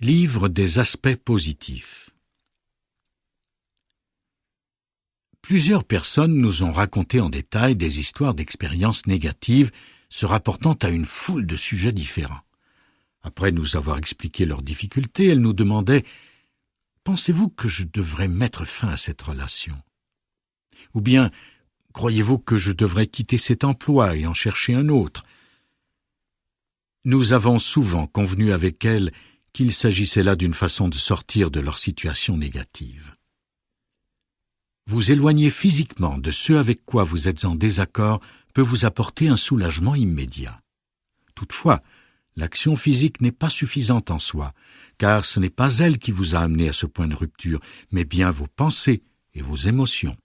Livre des aspects positifs. Plusieurs personnes nous ont raconté en détail des histoires d'expériences négatives se rapportant à une foule de sujets différents. Après nous avoir expliqué leurs difficultés, elles nous demandaient « Pensez-vous que je devrais mettre fin à cette relation ?» Ou bien « Croyez-vous que je devrais quitter cet emploi et en chercher un autre ?» Nous avons souvent convenu avec elles qu'il s'agissait là d'une façon de sortir de leur situation négative. Vous éloigner physiquement de ceux avec quoi vous êtes en désaccord peut vous apporter un soulagement immédiat. Toutefois, l'action physique n'est pas suffisante en soi, car ce n'est pas elle qui vous a amené à ce point de rupture, mais bien vos pensées et vos émotions.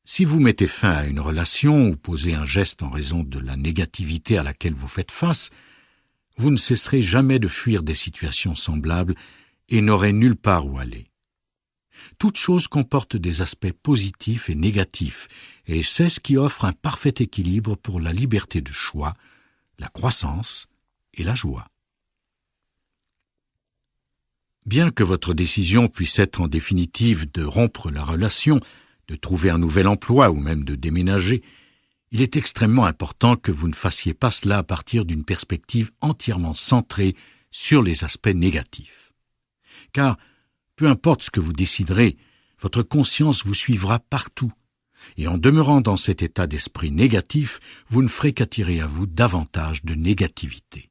Si vous mettez fin à une relation ou posez un geste en raison de la négativité à laquelle vous faites face, vous ne cesserez jamais de fuir des situations semblables et n'aurez nulle part où aller. Toute chose comporte des aspects positifs et négatifs, et c'est ce qui offre un parfait équilibre pour la liberté de choix, la croissance et la joie. Bien que votre décision puisse être en définitive de rompre la relation, de trouver un nouvel emploi ou même de déménager, il est extrêmement important que vous ne fassiez pas cela à partir d'une perspective entièrement centrée sur les aspects négatifs. Car, peu importe ce que vous déciderez, votre conscience vous suivra partout, et en demeurant dans cet état d'esprit négatif, vous ne ferez qu'attirer à vous davantage de négativité.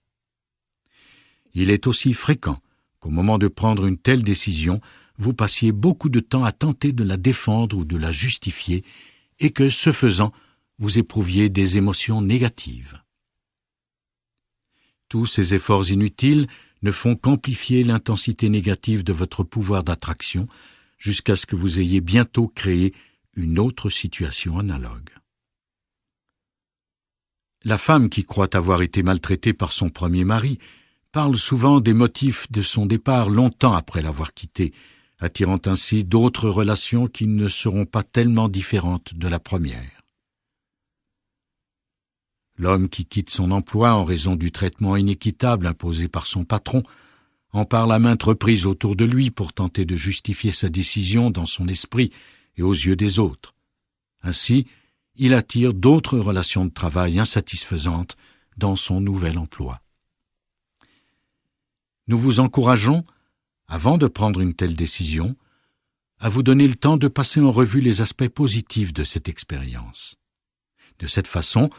Il est aussi fréquent qu'au moment de prendre une telle décision, vous passiez beaucoup de temps à tenter de la défendre ou de la justifier, et que, ce faisant, vous éprouviez des émotions négatives. Tous ces efforts inutiles ne font qu'amplifier l'intensité négative de votre pouvoir d'attraction jusqu'à ce que vous ayez bientôt créé une autre situation analogue. La femme qui croit avoir été maltraitée par son premier mari parle souvent des motifs de son départ longtemps après l'avoir quitté, attirant ainsi d'autres relations qui ne seront pas tellement différentes de la première. L'homme qui quitte son emploi en raison du traitement inéquitable imposé par son patron en parle à maintes reprises autour de lui pour tenter de justifier sa décision dans son esprit et aux yeux des autres. Ainsi, il attire d'autres relations de travail insatisfaisantes dans son nouvel emploi. Nous vous encourageons, avant de prendre une telle décision, à vous donner le temps de passer en revue les aspects positifs de cette expérience. De cette façon,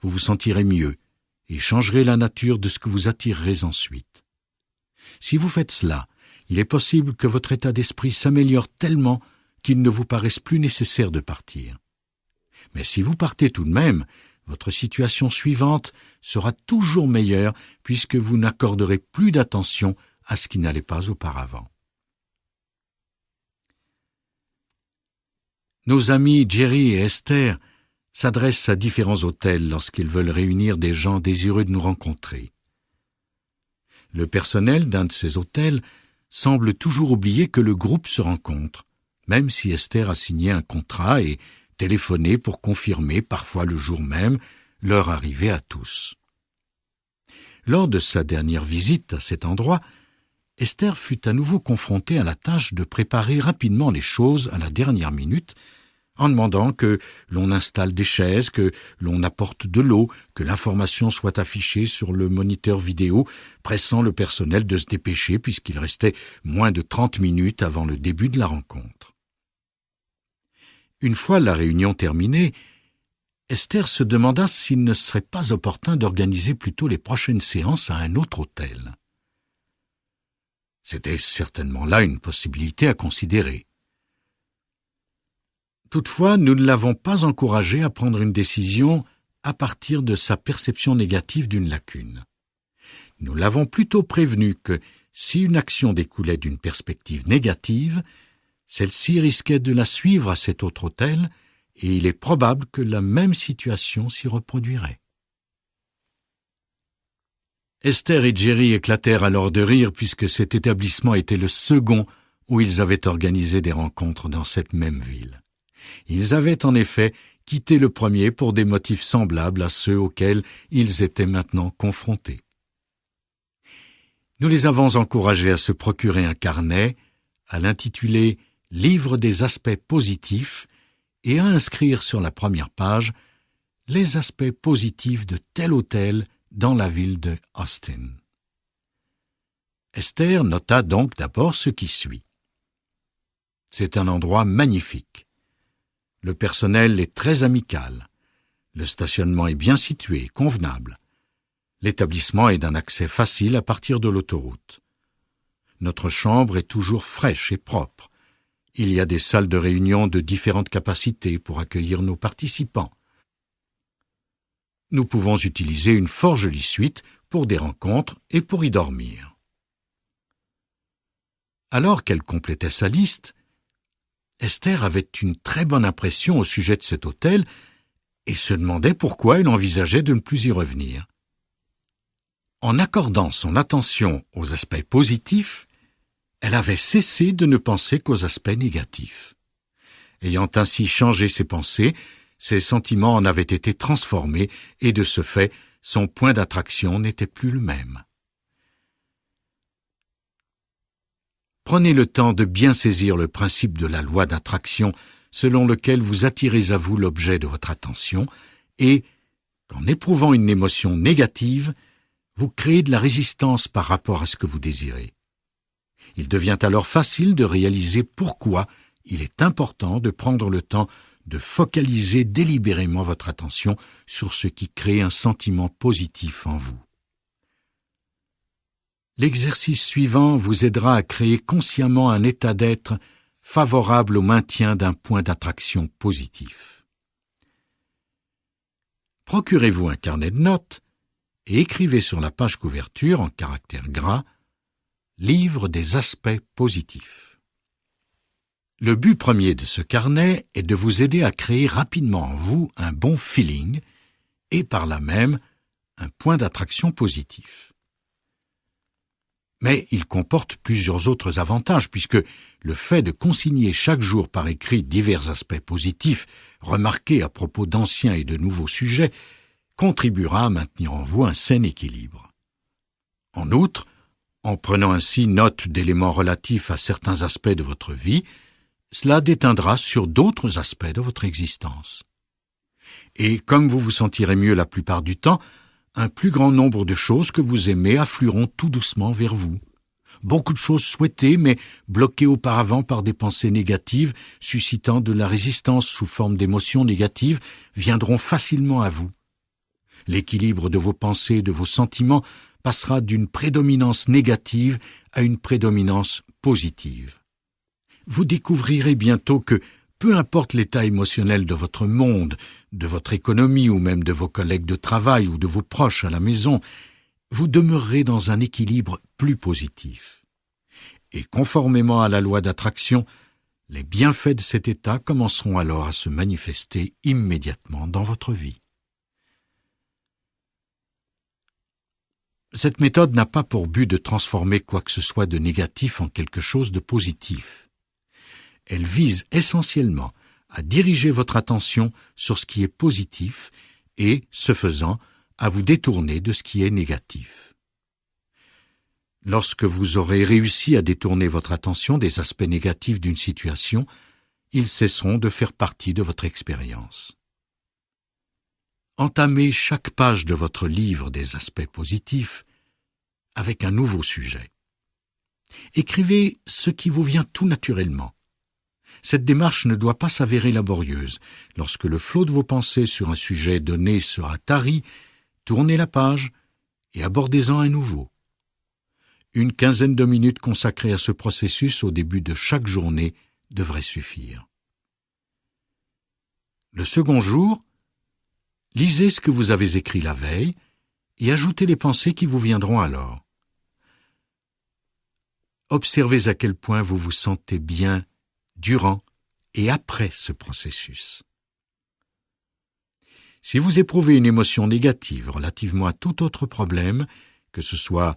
vous vous sentirez mieux et changerez la nature de ce que vous attirerez ensuite. Si vous faites cela, il est possible que votre état d'esprit s'améliore tellement qu'il ne vous paraisse plus nécessaire de partir. Mais si vous partez tout de même, votre situation suivante sera toujours meilleure puisque vous n'accorderez plus d'attention à ce qui n'allait pas auparavant. Nos amis Jerry et Esther s'adressent à différents hôtels lorsqu'ils veulent réunir des gens désireux de nous rencontrer. Le personnel d'un de ces hôtels semble toujours oublier que le groupe se rencontre, même si Esther a signé un contrat et téléphoné pour confirmer, parfois le jour même, leur arrivée à tous. Lors de sa dernière visite à cet endroit, Esther fut à nouveau confrontée à la tâche de préparer rapidement les choses à la dernière minute, en demandant que l'on installe des chaises, que l'on apporte de l'eau, que l'information soit affichée sur le moniteur vidéo, pressant le personnel de se dépêcher puisqu'il restait moins de 30 minutes avant le début de la rencontre. Une fois la réunion terminée, Esther se demanda s'il ne serait pas opportun d'organiser plutôt les prochaines séances à un autre hôtel. C'était certainement là une possibilité à considérer. Toutefois, nous ne l'avons pas encouragé à prendre une décision à partir de sa perception négative d'une lacune. Nous l'avons plutôt prévenu que, si une action découlait d'une perspective négative, celle-ci risquait de la suivre à cet autre hôtel, et il est probable que la même situation s'y reproduirait. Esther et Jerry éclatèrent alors de rire puisque cet établissement était le second où ils avaient organisé des rencontres dans cette même ville. Ils avaient en effet quitté le premier pour des motifs semblables à ceux auxquels ils étaient maintenant confrontés. Nous les avons encouragés à se procurer un carnet, à l'intituler « Livre des aspects positifs » et à inscrire sur la première page les aspects positifs de tel hôtel dans la ville de Austin. Esther nota donc d'abord ce qui suit. C'est un endroit magnifique. Le personnel est très amical. Le stationnement est bien situé, convenable. L'établissement est d'un accès facile à partir de l'autoroute. Notre chambre est toujours fraîche et propre. Il y a des salles de réunion de différentes capacités pour accueillir nos participants. Nous pouvons utiliser une fort jolie suite pour des rencontres et pour y dormir. Alors qu'elle complétait sa liste, Esther avait une très bonne impression au sujet de cet hôtel et se demandait pourquoi elle envisageait de ne plus y revenir. En accordant son attention aux aspects positifs, elle avait cessé de ne penser qu'aux aspects négatifs. Ayant ainsi changé ses pensées, ses sentiments en avaient été transformés et de ce fait, son point d'attraction n'était plus le même. Prenez le temps de bien saisir le principe de la loi d'attraction selon lequel vous attirez à vous l'objet de votre attention et, qu'en éprouvant une émotion négative, vous créez de la résistance par rapport à ce que vous désirez. Il devient alors facile de réaliser pourquoi il est important de prendre le temps de focaliser délibérément votre attention sur ce qui crée un sentiment positif en vous. L'exercice suivant vous aidera à créer consciemment un état d'être favorable au maintien d'un point d'attraction positif. Procurez-vous un carnet de notes et écrivez sur la page couverture en caractères gras « Livre des aspects positifs ». Le but premier de ce carnet est de vous aider à créer rapidement en vous un bon feeling et par là même un point d'attraction positif. Mais il comporte plusieurs autres avantages puisque le fait de consigner chaque jour par écrit divers aspects positifs remarqués à propos d'anciens et de nouveaux sujets contribuera à maintenir en vous un sain équilibre. En outre, en prenant ainsi note d'éléments relatifs à certains aspects de votre vie, cela déteindra sur d'autres aspects de votre existence. Et comme vous vous sentirez mieux la plupart du temps, un plus grand nombre de choses que vous aimez afflueront tout doucement vers vous. Beaucoup de choses souhaitées, mais bloquées auparavant par des pensées négatives, suscitant de la résistance sous forme d'émotions négatives, viendront facilement à vous. L'équilibre de vos pensées et de vos sentiments passera d'une prédominance négative à une prédominance positive. Vous découvrirez bientôt que, peu importe l'état émotionnel de votre monde, de votre économie ou même de vos collègues de travail ou de vos proches à la maison, vous demeurerez dans un équilibre plus positif. Et conformément à la loi d'attraction, les bienfaits de cet état commenceront alors à se manifester immédiatement dans votre vie. Cette méthode n'a pas pour but de transformer quoi que ce soit de négatif en quelque chose de positif. Elle vise essentiellement à diriger votre attention sur ce qui est positif et, ce faisant, à vous détourner de ce qui est négatif. Lorsque vous aurez réussi à détourner votre attention des aspects négatifs d'une situation, ils cesseront de faire partie de votre expérience. Entamez chaque page de votre livre des aspects positifs avec un nouveau sujet. Écrivez ce qui vous vient tout naturellement. Cette démarche ne doit pas s'avérer laborieuse. Lorsque le flot de vos pensées sur un sujet donné sera tari, tournez la page et abordez-en un nouveau. Une quinzaine de minutes consacrées à ce processus au début de chaque journée devrait suffire. Le second jour, lisez ce que vous avez écrit la veille et ajoutez les pensées qui vous viendront alors. Observez à quel point vous vous sentez bien durant et après ce processus. Si vous éprouvez une émotion négative relativement à tout autre problème, que ce soit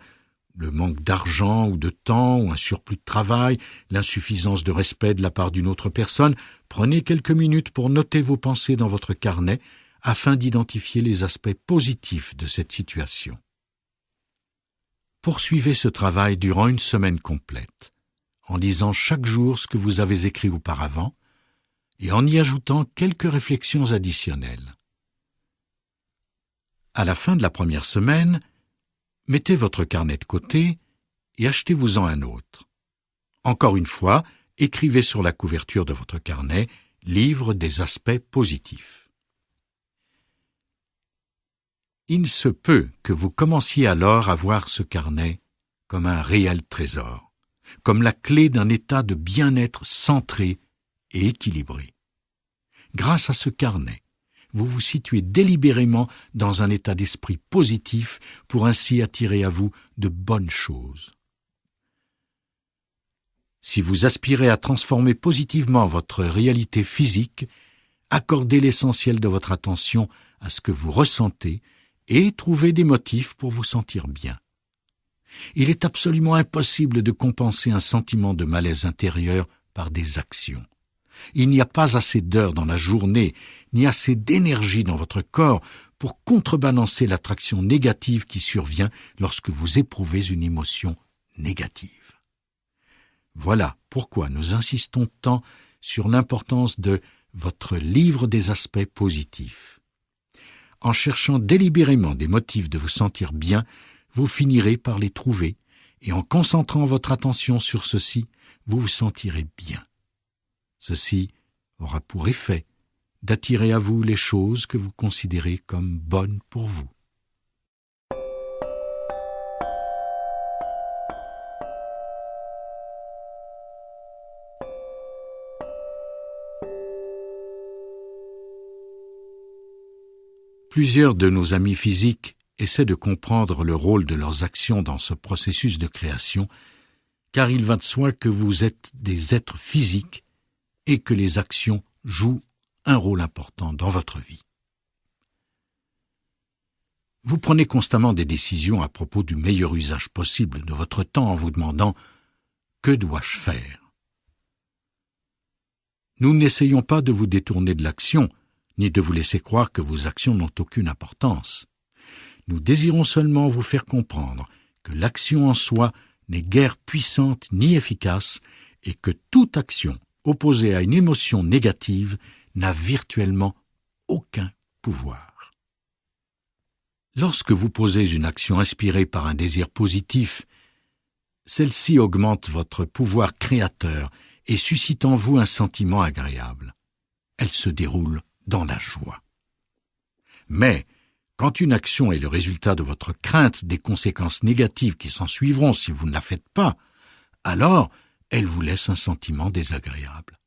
le manque d'argent ou de temps ou un surplus de travail, l'insuffisance de respect de la part d'une autre personne, prenez quelques minutes pour noter vos pensées dans votre carnet afin d'identifier les aspects positifs de cette situation. Poursuivez ce travail durant une semaine complète, en lisant chaque jour ce que vous avez écrit auparavant et en y ajoutant quelques réflexions additionnelles. À la fin de la première semaine, mettez votre carnet de côté et achetez-vous-en un autre. Encore une fois, écrivez sur la couverture de votre carnet « Livre des aspects positifs ». Il se peut que vous commenciez alors à voir ce carnet comme un réel trésor, comme la clé d'un état de bien-être centré et équilibré. Grâce à ce carnet, vous vous situez délibérément dans un état d'esprit positif pour ainsi attirer à vous de bonnes choses. Si vous aspirez à transformer positivement votre réalité physique, accordez l'essentiel de votre attention à ce que vous ressentez et trouvez des motifs pour vous sentir bien. Il est absolument impossible de compenser un sentiment de malaise intérieur par des actions. Il n'y a pas assez d'heures dans la journée, ni assez d'énergie dans votre corps pour contrebalancer l'attraction négative qui survient lorsque vous éprouvez une émotion négative. Voilà pourquoi nous insistons tant sur l'importance de votre livre des aspects positifs. En cherchant délibérément des motifs de vous sentir bien, vous finirez par les trouver, et en concentrant votre attention sur ceci, vous vous sentirez bien. Ceci aura pour effet d'attirer à vous les choses que vous considérez comme bonnes pour vous. Plusieurs de nos amis physiques essaient de comprendre le rôle de leurs actions dans ce processus de création, car il va de soi que vous êtes des êtres physiques et que les actions jouent un rôle important dans votre vie. Vous prenez constamment des décisions à propos du meilleur usage possible de votre temps en vous demandant « Que dois-je faire ?» Nous n'essayons pas de vous détourner de l'action, ni de vous laisser croire que vos actions n'ont aucune importance. Nous désirons seulement vous faire comprendre que l'action en soi n'est guère puissante ni efficace et que toute action opposée à une émotion négative n'a virtuellement aucun pouvoir. Lorsque vous posez une action inspirée par un désir positif, celle-ci augmente votre pouvoir créateur et suscite en vous un sentiment agréable. Elle se déroule dans la joie. Mais, quand une action est le résultat de votre crainte des conséquences négatives qui s'en suivront si vous ne la faites pas, alors elle vous laisse un sentiment désagréable.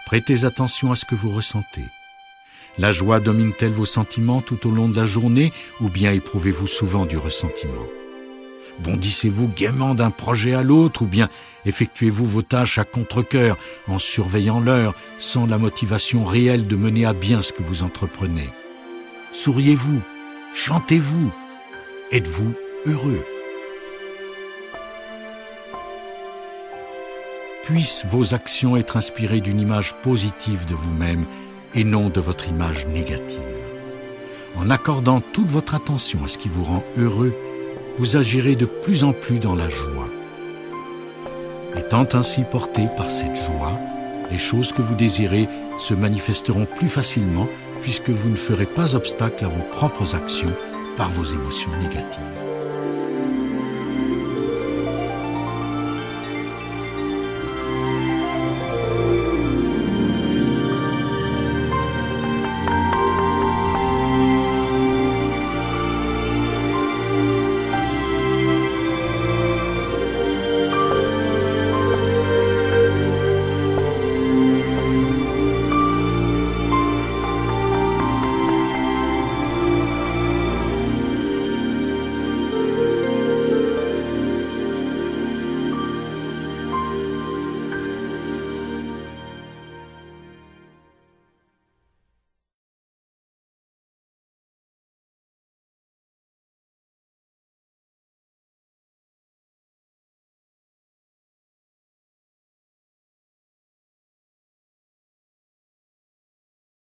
Prêtez attention à ce que vous ressentez. La joie domine-t-elle vos sentiments tout au long de la journée ou bien éprouvez-vous souvent du ressentiment ? Bondissez-vous gaiement d'un projet à l'autre ou bien effectuez-vous vos tâches à contre-cœur en surveillant l'heure sans la motivation réelle de mener à bien ce que vous entreprenez ? Souriez-vous, chantez-vous, êtes-vous heureux ? Puissent vos actions être inspirées d'une image positive de vous-même et non de votre image négative. En accordant toute votre attention à ce qui vous rend heureux, vous agirez de plus en plus dans la joie. Étant ainsi porté par cette joie, les choses que vous désirez se manifesteront plus facilement puisque vous ne ferez pas obstacle à vos propres actions par vos émotions négatives.